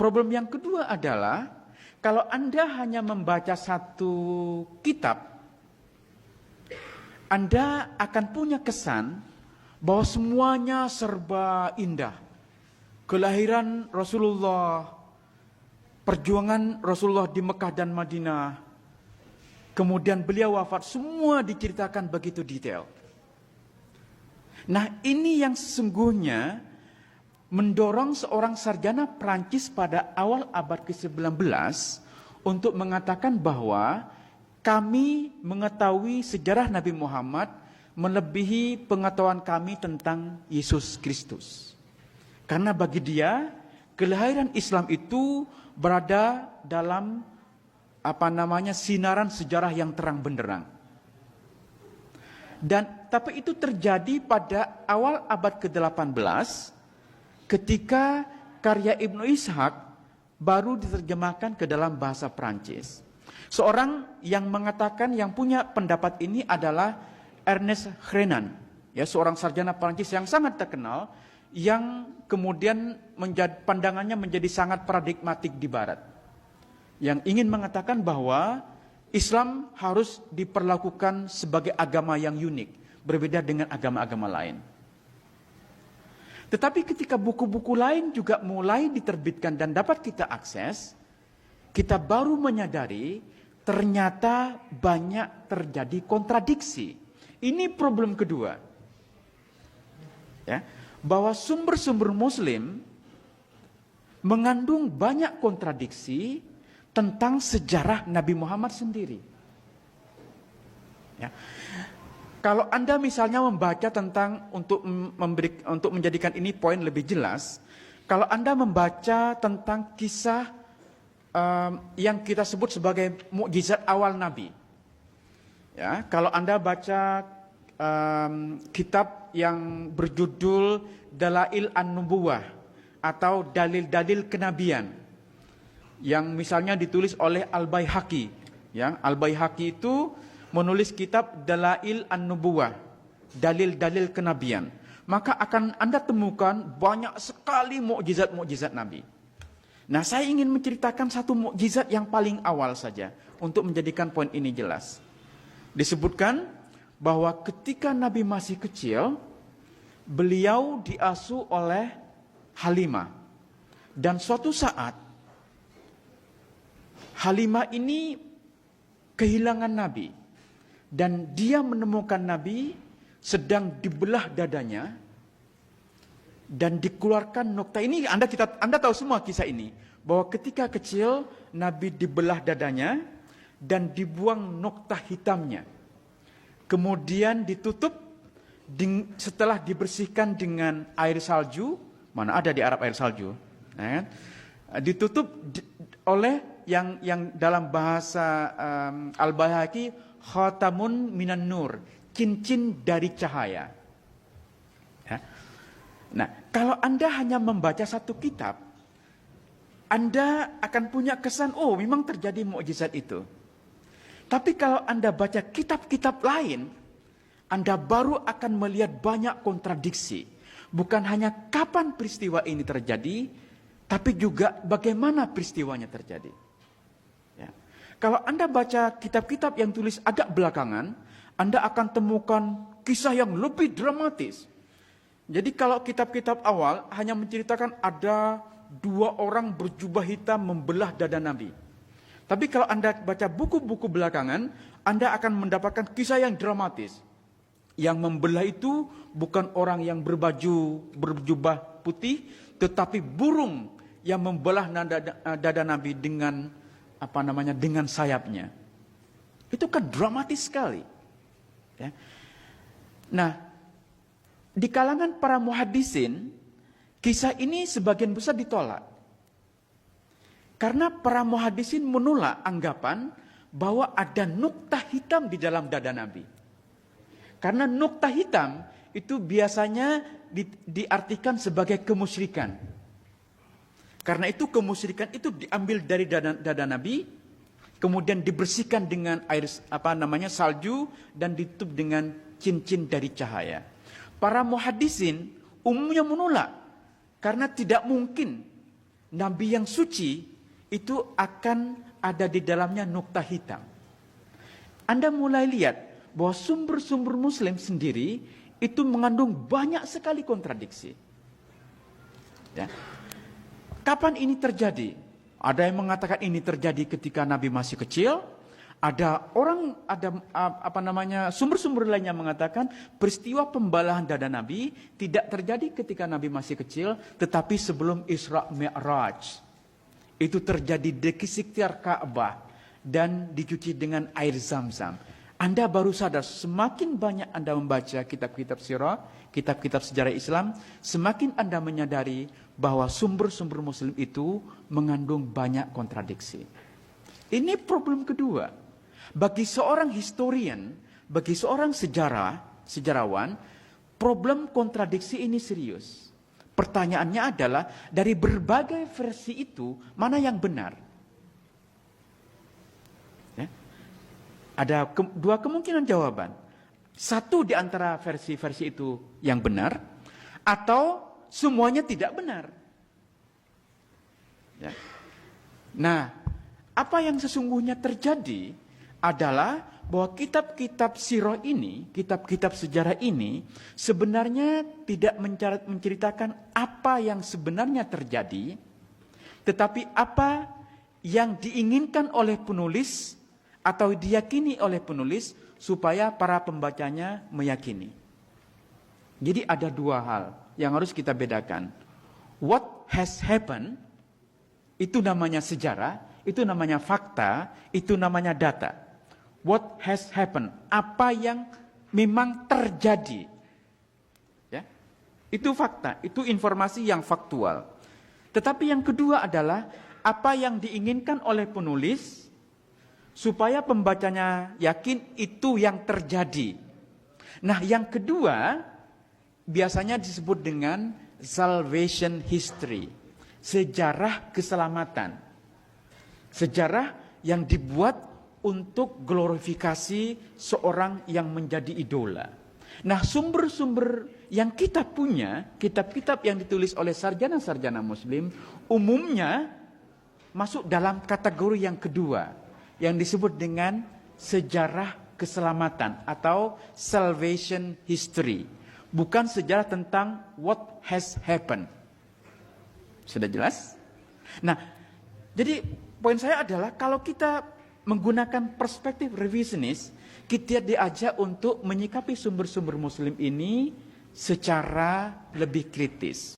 Problem yang kedua adalah kalau Anda hanya membaca satu kitab, Anda akan punya kesan bahwa semuanya serba indah. Kelahiran Rasulullah, perjuangan Rasulullah di Mekah dan Madinah, kemudian beliau wafat, semua diceritakan begitu detail. Nah, ini yang sesungguhnya mendorong seorang sarjana Prancis pada awal abad ke-19 untuk mengatakan bahwa kami mengetahui sejarah Nabi Muhammad melebihi pengetahuan kami tentang Yesus Kristus. Karena bagi dia, kelahiran Islam itu berada dalam sinaran sejarah yang terang benderang. Tapi itu terjadi pada awal abad ke-18 ketika karya Ibnu Ishaq baru diterjemahkan ke dalam bahasa Prancis. Seorang yang mengatakan, yang punya pendapat ini adalah Ernest Renan, ya, seorang sarjana Prancis yang sangat terkenal, yang kemudian pandangannya menjadi sangat paradigmatik di Barat, yang ingin mengatakan bahwa Islam harus diperlakukan sebagai agama yang unik, berbeda dengan agama-agama lain. Tetapi ketika buku-buku lain juga mulai diterbitkan dan dapat kita akses, kita baru menyadari ternyata banyak terjadi kontradiksi. Ini problem kedua. Ya, bahwa sumber-sumber Muslim mengandung banyak kontradiksi tentang sejarah Nabi Muhammad sendiri. Ya. Kalau Anda misalnya membaca tentang untuk menjadikan ini poin lebih jelas, kalau Anda membaca tentang kisah yang kita sebut sebagai mukjizat awal Nabi, ya, kalau Anda baca kitab yang berjudul Dalail An-Nubuwah atau dalil-dalil kenabian, yang misalnya ditulis oleh Al-Baihaqi, ya, Al-Baihaqi itu menulis kitab Dalail An-Nubuwah, dalil-dalil kenabian, maka akan Anda temukan banyak sekali mukjizat-mukjizat Nabi. Nah, saya ingin menceritakan satu mukjizat yang paling awal saja untuk menjadikan poin ini jelas. Disebutkan bahwa ketika Nabi masih kecil, beliau diasuh oleh Halimah, dan suatu saat Halimah ini kehilangan Nabi. Dan dia menemukan Nabi sedang dibelah dadanya dan dikeluarkan nokta. Ini Anda tahu semua kisah ini, bahwa ketika kecil Nabi dibelah dadanya dan dibuang nokta hitamnya. Kemudian ditutup setelah dibersihkan dengan air salju. Mana ada di Arab air salju? Ditutup oleh yang dalam bahasa Al-Baihaqi khatamun minan nur, cincin dari cahaya. Ya. Nah, kalau Anda hanya membaca satu kitab, Anda akan punya kesan, oh memang terjadi mukjizat itu. Tapi kalau Anda baca kitab-kitab lain, Anda baru akan melihat banyak kontradiksi. Bukan hanya kapan peristiwa ini terjadi, tapi juga bagaimana peristiwanya terjadi. Ya. Kalau Anda baca kitab-kitab yang tulis agak belakangan, Anda akan temukan kisah yang lebih dramatis. Jadi kalau kitab-kitab awal hanya menceritakan ada 2 orang berjubah hitam membelah dada Nabi. Tapi kalau Anda baca buku-buku belakangan, Anda akan mendapatkan kisah yang dramatis. Yang membelah itu bukan orang yang berjubah putih, tetapi burung yang membelah dada Nabi dengan dengan sayapnya. Itu kan dramatis sekali. Ya. Nah, di kalangan para muhaddisin, kisah ini sebagian besar ditolak. Karena para muhaddisin menolak anggapan bahwa ada nukta hitam di dalam dada Nabi. Karena nukta hitam itu biasanya diartikan sebagai kemusyrikan. Karena itu kemusyrikan itu diambil dari dada Nabi, kemudian dibersihkan dengan air salju dan ditutup dengan cincin dari cahaya. Para muhaddisin umumnya menolak karena tidak mungkin nabi yang suci itu akan ada di dalamnya nukta hitam. Anda mulai lihat bahwa sumber-sumber Muslim sendiri itu mengandung banyak sekali kontradiksi. Ya. Kapan ini terjadi? Ada yang mengatakan ini terjadi ketika Nabi masih kecil. Sumber-sumber lainnya mengatakan peristiwa pembalahan dada Nabi tidak terjadi ketika Nabi masih kecil, tetapi sebelum Isra Mi'raj. Itu terjadi di sekitar Ka'bah dan dicuci dengan air Zam-Zam. Anda baru sadar, semakin banyak Anda membaca kitab-kitab sirah, kitab-kitab sejarah Islam, semakin Anda menyadari bahwa sumber-sumber Muslim itu mengandung banyak kontradiksi. Ini problem kedua. Bagi seorang historian, bagi seorang sejarawan, problem kontradiksi ini serius. Pertanyaannya adalah, dari berbagai versi itu, mana yang benar? Ya. Ada dua kemungkinan jawaban. Satu di antara versi-versi itu yang benar, atau semuanya tidak benar. Ya. Nah, apa yang sesungguhnya terjadi adalah bahwa kitab-kitab sirah ini, kitab-kitab sejarah ini sebenarnya tidak menceritakan apa yang sebenarnya terjadi, tetapi apa yang diinginkan oleh penulis atau diyakini oleh penulis supaya para pembacanya meyakini. Jadi ada dua hal yang harus kita bedakan. What has happened, itu namanya sejarah, itu namanya fakta, itu namanya data. What has happened, apa yang memang terjadi. Ya. Itu fakta, itu informasi yang faktual. Tetapi yang kedua adalah apa yang diinginkan oleh penulis supaya pembacanya yakin itu yang terjadi. Nah, yang kedua biasanya disebut dengan salvation history, sejarah keselamatan. Sejarah yang dibuat untuk glorifikasi seorang yang menjadi idola. Nah, sumber-sumber yang kita punya, kitab-kitab yang ditulis oleh sarjana-sarjana Muslim, umumnya masuk dalam kategori yang kedua, yang disebut dengan sejarah keselamatan atau salvation history. Bukan sejarah tentang what has happened. Sudah jelas? Nah, jadi poin saya adalah kalau kita menggunakan perspektif revisionis, kita diajak untuk menyikapi sumber-sumber Muslim ini secara lebih kritis.